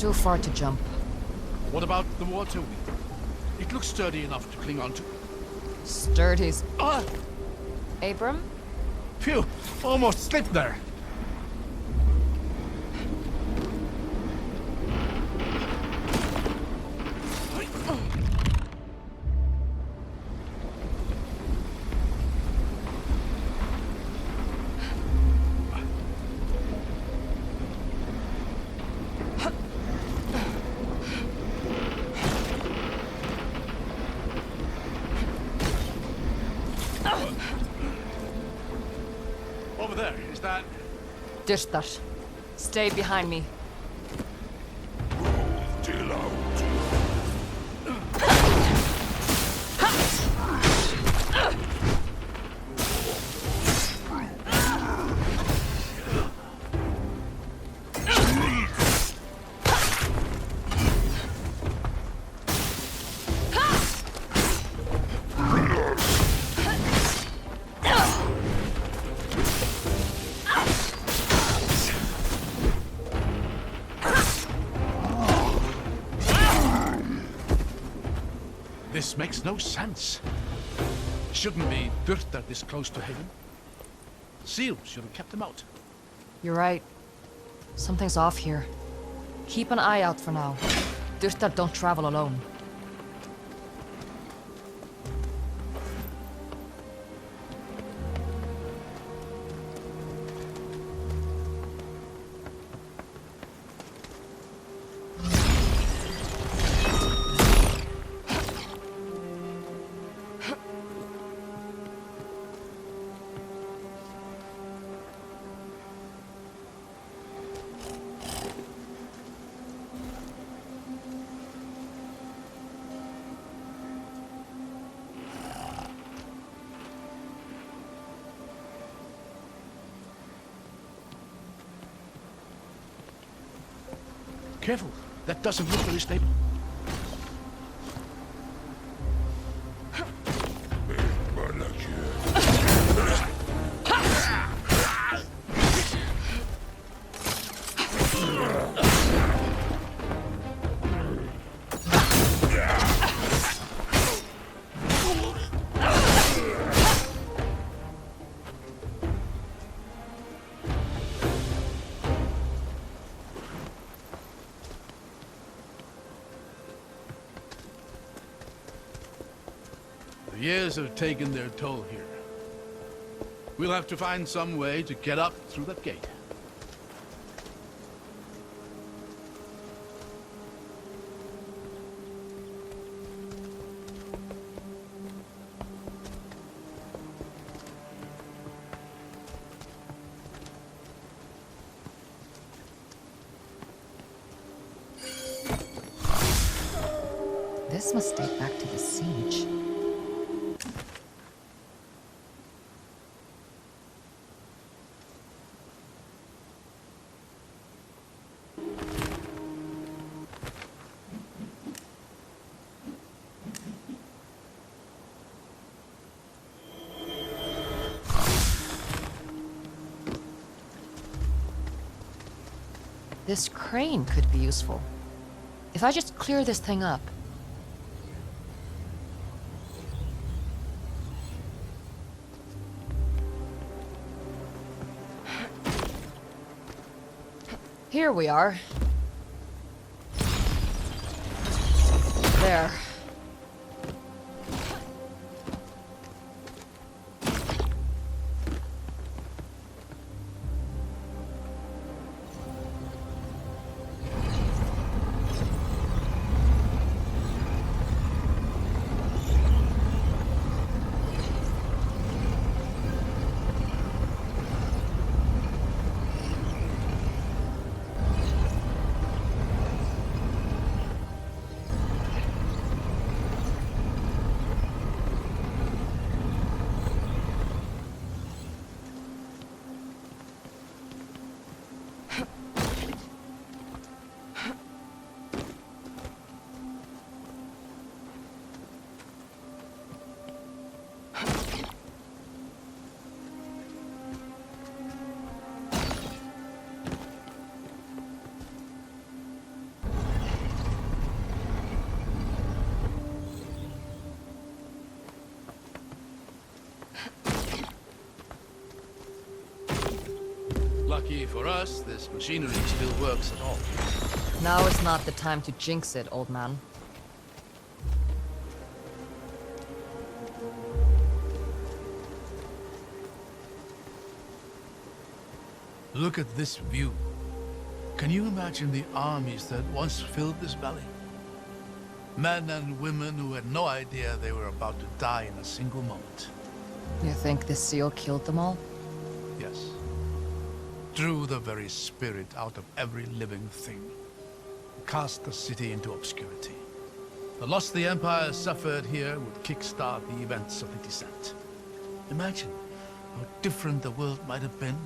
too far to jump. What about the water wheel? It looks sturdy enough to cling onto. Sturdy's... Ah! Abram? Phew! Almost slipped there. Over there, is that... Dyrtar. Stay behind me. Still out. This makes no sense. Shouldn't be Dyrtar this close to Haven. Seal should have kept him out. You're right. Something's off here. Keep an eye out for now. Dyrtar don't travel alone. Careful, that doesn't look very stable. The years have taken their toll here. We'll have to find some way to get up through that gate. This must date back to the siege. This crane could be useful. If I just clear this thing up. Here we are. There. Lucky for us, this machinery still works at all. Now is not the time to jinx it, old man. Look at this view. Can you imagine the armies that once filled this valley? Men and women who had no idea they were about to die in a single moment. You think the seal killed them all? Yes. Drew the very spirit out of every living thing. Cast the city into obscurity. The loss the Empire suffered here would kickstart the events of the descent. Imagine how different the world might have been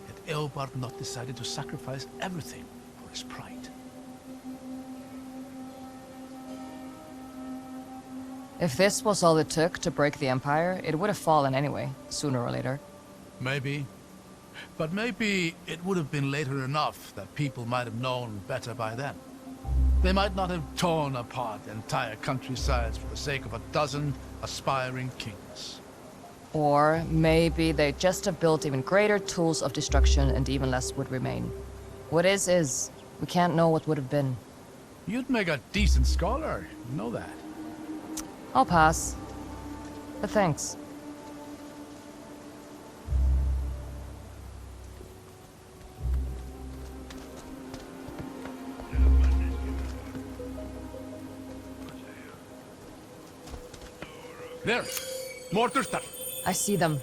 had Eobard not decided to sacrifice everything for his pride. If this was all it took to break the Empire, it would have fallen anyway, sooner or later. Maybe. But maybe it would have been later enough that people might have known better by then. They might not have torn apart entire countrysides for the sake of a dozen aspiring kings. Or maybe they just have built even greater tools of destruction and even less would remain. What is. We can't know what would have been. You'd make a decent scholar, you know that. I'll pass. But thanks. There! More Durtar! I see them.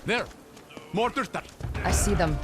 There! More Durtar! I see them.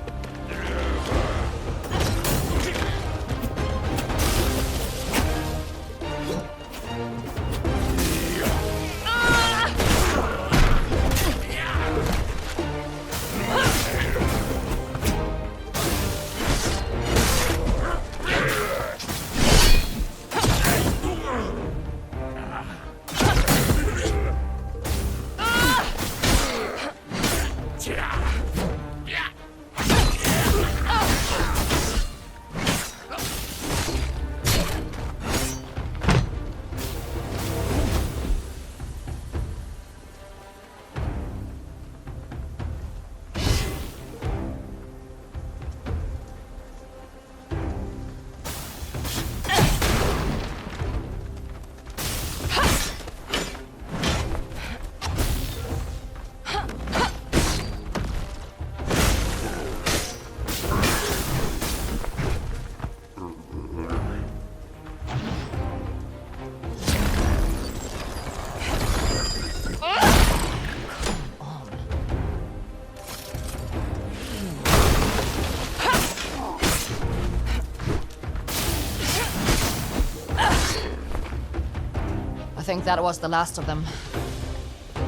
I think that was the last of them.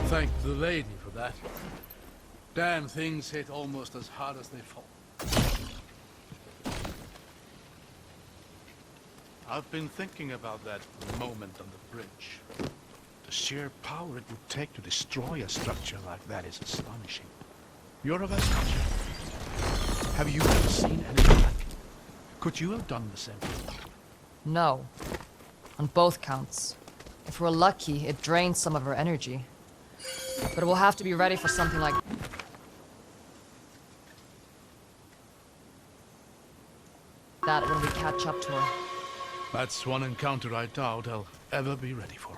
Thank the lady for that. Damn things hit almost as hard as they fall. I've been thinking about that moment on the bridge. The sheer power it would take to destroy a structure like that is astonishing. You're of that culture. Have you ever seen anything like it? Could you have done the same thing? No. On both counts. If we're lucky, it drains some of her energy. But we'll have to be ready for something like that when we catch up to her. That's one encounter I doubt I'll ever be ready for.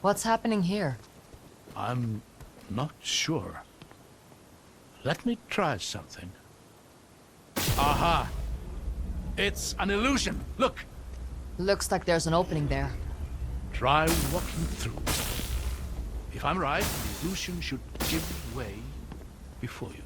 What's happening here? I'm not sure. Let me try something. Aha! It's an illusion! Look! Looks like there's an opening there. Try walking through. If I'm right, the illusion should give way before you.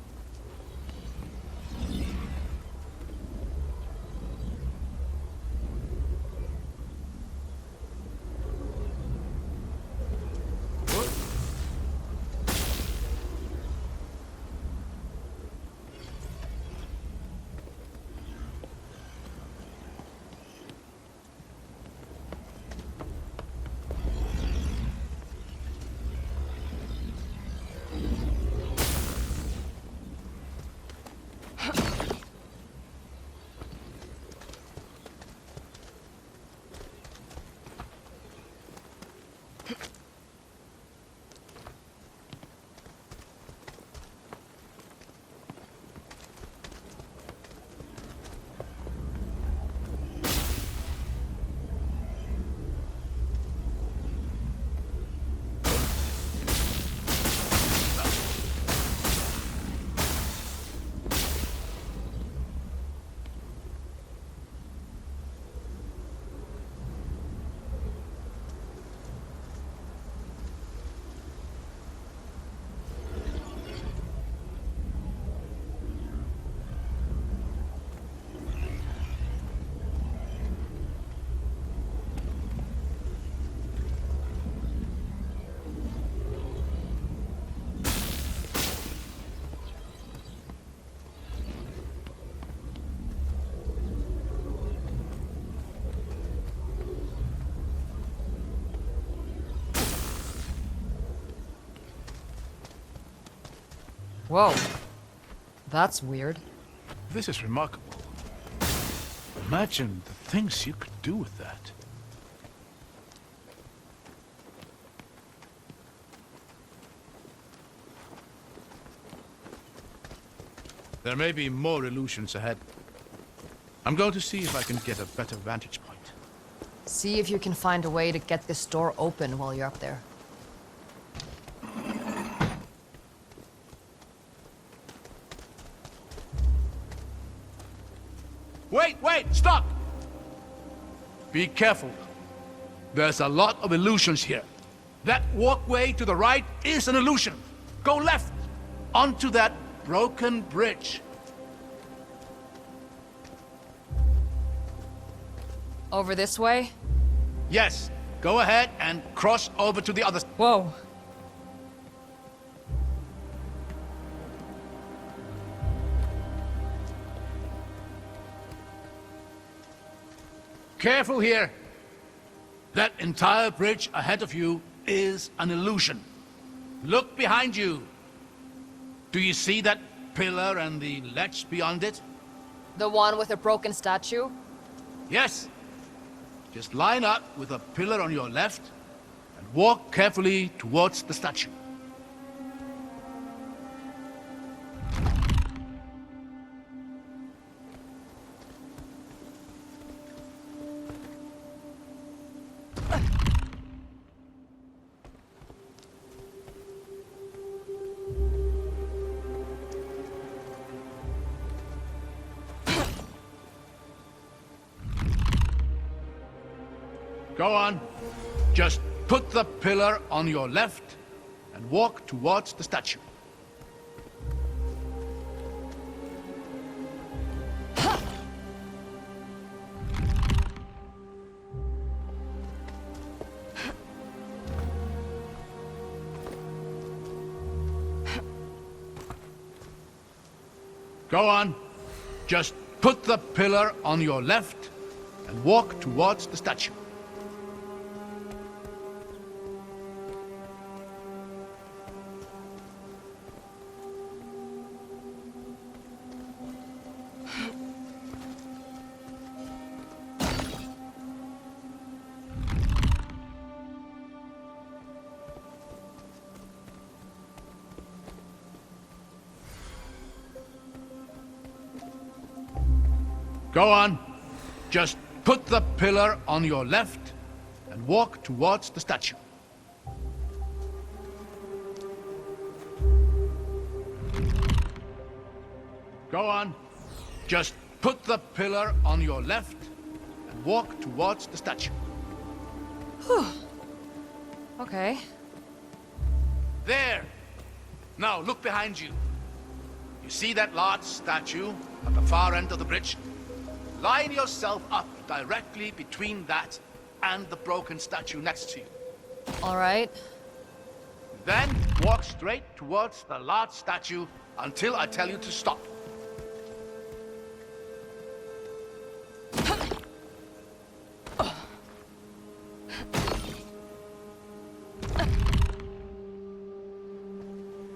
Whoa. That's weird. This is remarkable. Imagine the things you could do with that. There may be more illusions ahead. I'm going to see if I can get a better vantage point. See if you can find a way to get this door open while you're up there. Wait! Stop! Be careful. There's a lot of illusions here. That walkway to the right is an illusion. Go left, onto that broken bridge. Over this way? Yes, go ahead and cross over to the other side. Whoa. Careful here. That entire bridge ahead of you is an illusion. Look behind you. Do you see that pillar and the ledge beyond it? The one with a broken statue? Yes. Just line up with a pillar on your left and walk carefully towards the statue. Go on. Just put the pillar on your left and walk towards the statue. Go on. Just put the pillar on your left and walk towards the statue. Go on. Just put the pillar on your left and walk towards the statue. Go on. Just put the pillar on your left and walk towards the statue. Okay. There! Now look behind you. You see that large statue at the far end of the bridge? Line yourself up directly between that and the broken statue next to you. All right. Then walk straight towards the large statue until I tell you to stop.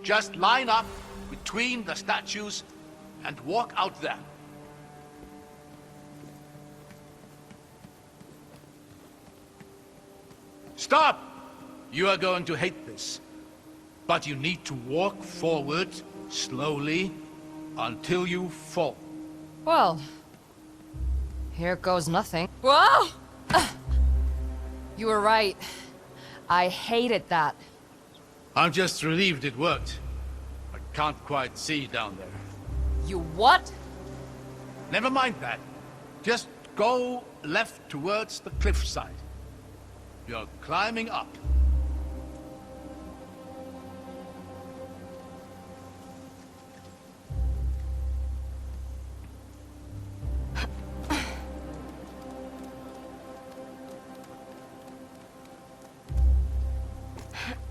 Just line up between the statues and walk out there. Stop! You are going to hate this, but you need to walk forward slowly until you fall. Well, here goes nothing. Whoa! You were right. I hated that. I'm just relieved it worked. I can't quite see down there. You what? Never mind that. Just go left towards the cliffside. You're climbing up.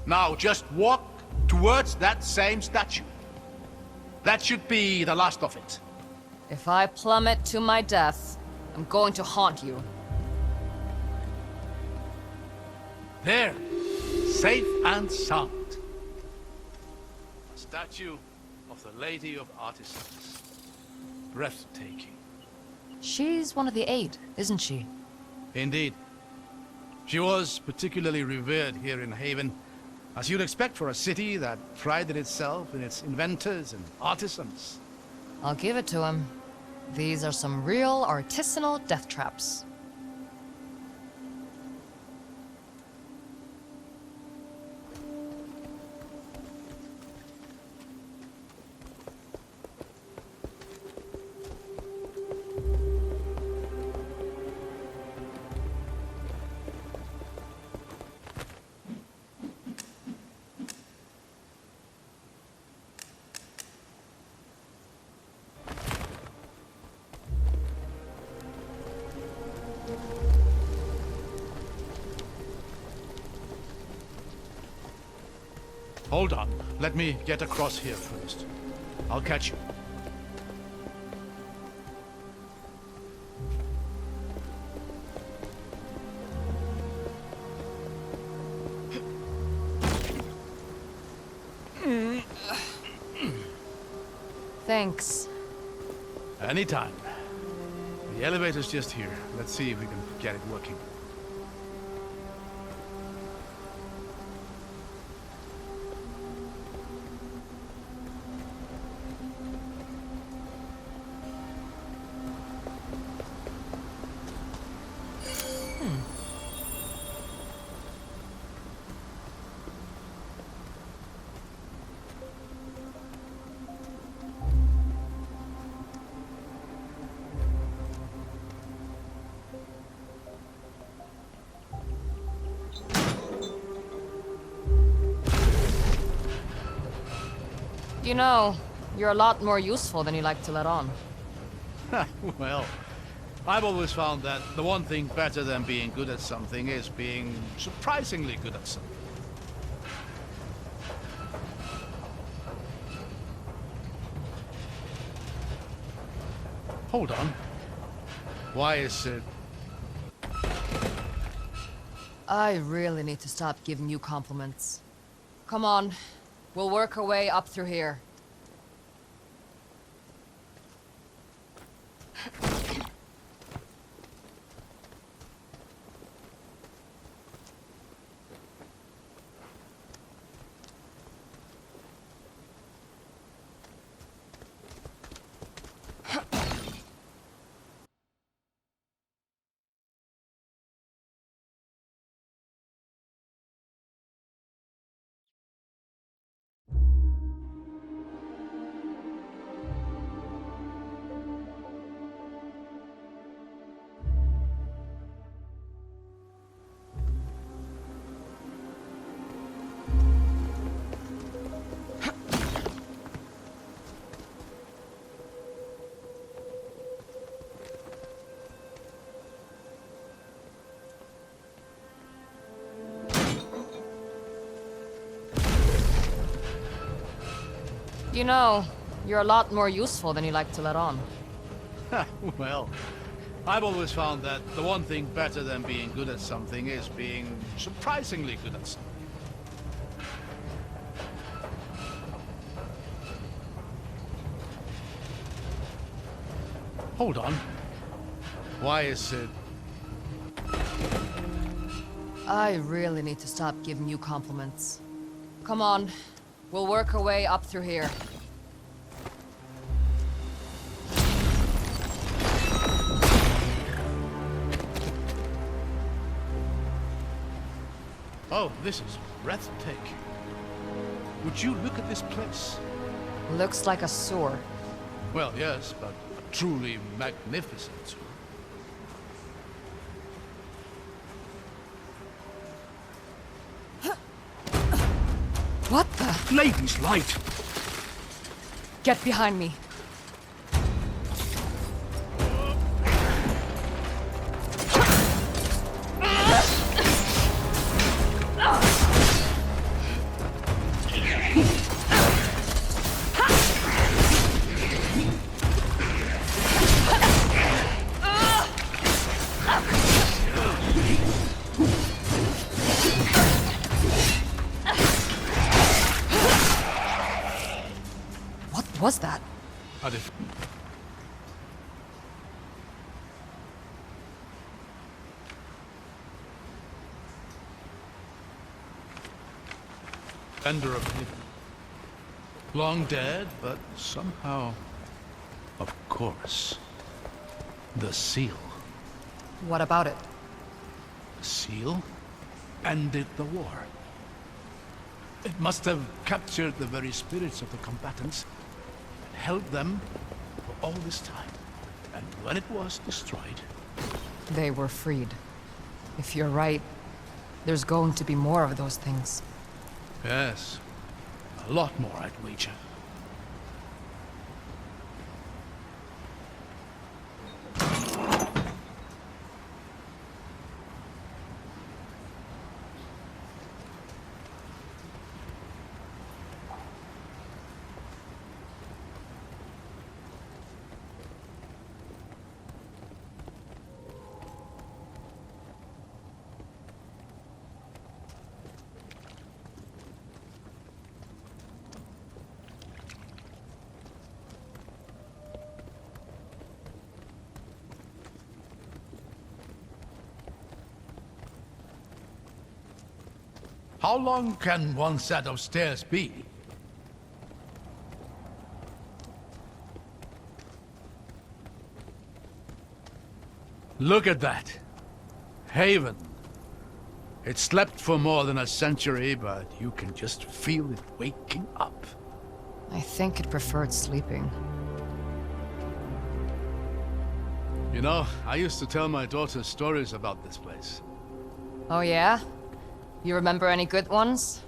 Now just walk towards that same statue. That should be the last of it. If I plummet to my death, I'm going to haunt you. There, safe and sound. A statue of the Lady of Artisans. Breathtaking. She's one of the Eight, isn't she? Indeed. She was particularly revered here in Haven, as you'd expect for a city that prided itself in its inventors and artisans. I'll give it to him. These are some real artisanal death traps. Hold on. Let me get across here first. I'll catch you. Thanks. Anytime. The elevator's just here. Let's see if we can get it working. You know, you're a lot more useful than you like to let on. Well, I've always found that the one thing better than being good at something is being surprisingly good at something. Hold on. Why is it... I really need to stop giving you compliments. Come on, we'll work our way up through here. You know, you're a lot more useful than you like to let on. Well, I've always found that the one thing better than being good at something is being surprisingly good at something. Hold on. Why is it... I really need to stop giving you compliments. Come on, we'll work our way up through here. Oh, this is breathtaking. Would you look at this place? Looks like a sewer. Well, yes, but a truly magnificent tour. What the? Lady's light! Get behind me. What was that? A def- Defender of Heaven. Long dead, but somehow... Of course. The seal. What about it? The seal ended the war. It must have captured the very spirits of the combatants and held them for all this time. And when it was destroyed... They were freed. If you're right, there's going to be more of those things. Yes. A lot more, I'd wager. How long can one set of stairs be? Look at that. Haven. It slept for more than a century, but you can just feel it waking up. I think it preferred sleeping. You know, I used to tell my daughter stories about this place. Oh yeah? You remember any good ones?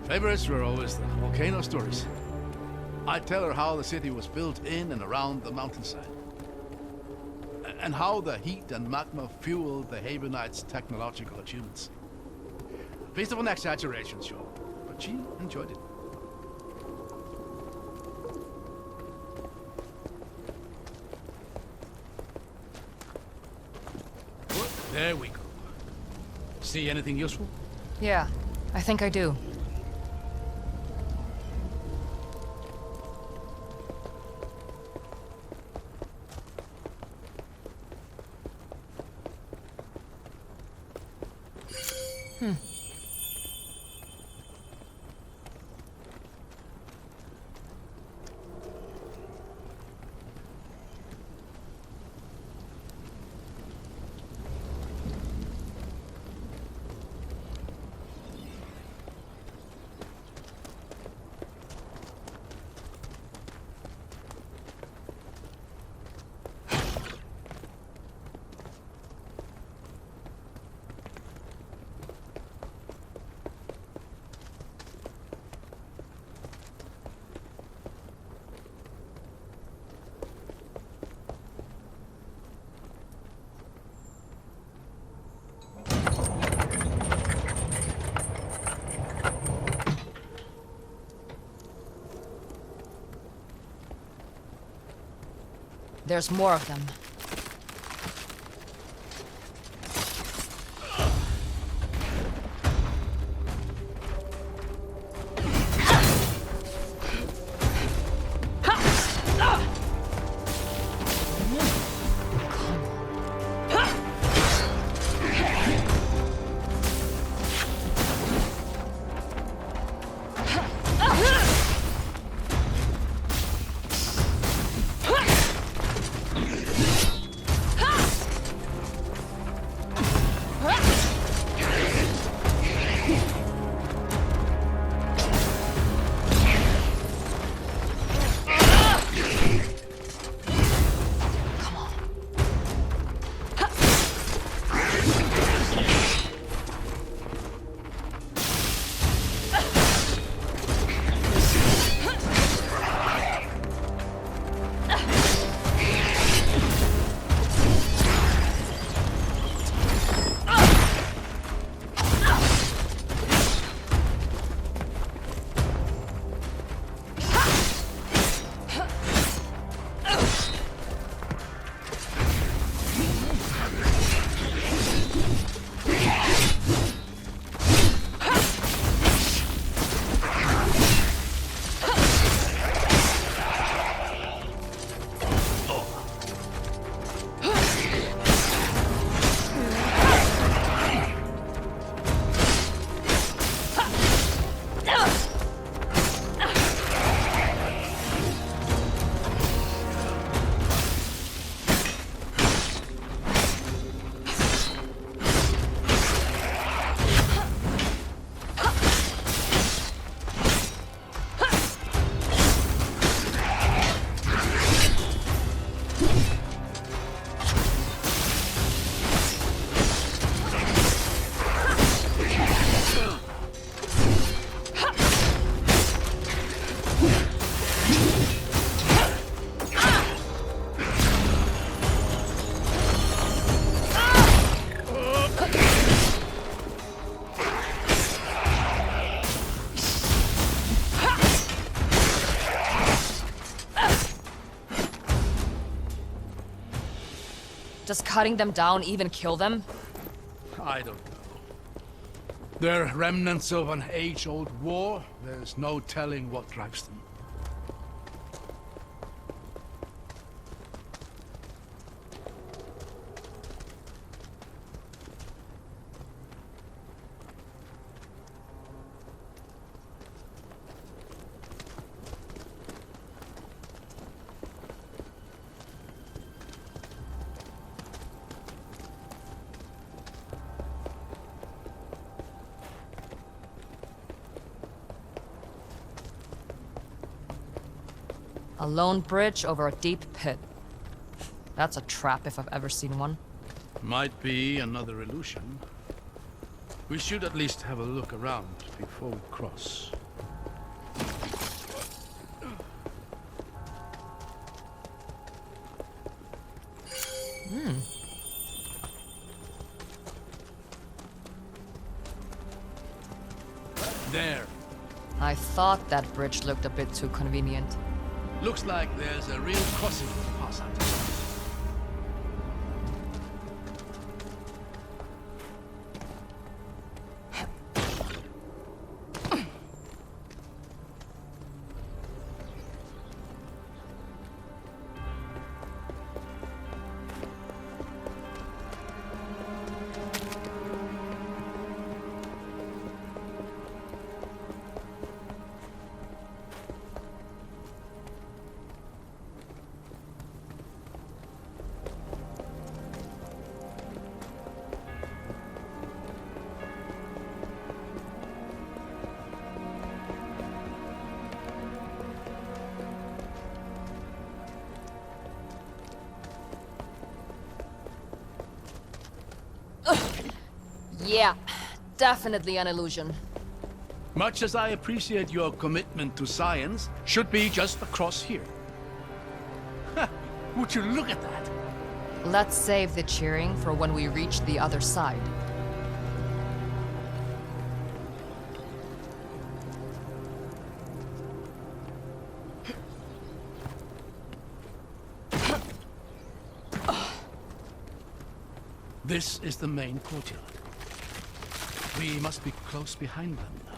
Favorites were always the volcano stories. I tell her how the city was built in and around the mountainside. And how the heat and magma fueled the Havenites' technological achievements. A bit of an exaggeration, sure, but she enjoyed it. Well, there we go. See anything useful? Yeah, I think I do. There's more of them. Does cutting them down even kill them? I don't know. They're remnants of an age-old war. There's no telling what drives them. A lone bridge over a deep pit. That's a trap if I've ever seen one. Might be another illusion. We should at least have a look around before we cross. There. I thought that bridge looked a bit too convenient. Looks like there's a real crossing to pass under. Yeah, definitely an illusion. Much as I appreciate your commitment to science, should be just across here. Ha! Would you look at that? Let's save the cheering for when we reach the other side. This is the main courtyard. We must be close behind them now.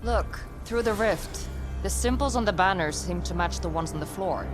Look, through the rift. The symbols on the banners seem to match the ones on the floor.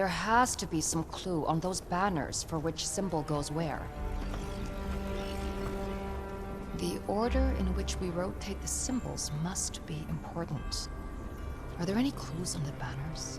There has to be some clue on those banners for which symbol goes where. The order in which we rotate the symbols must be important. Are there any clues on the banners?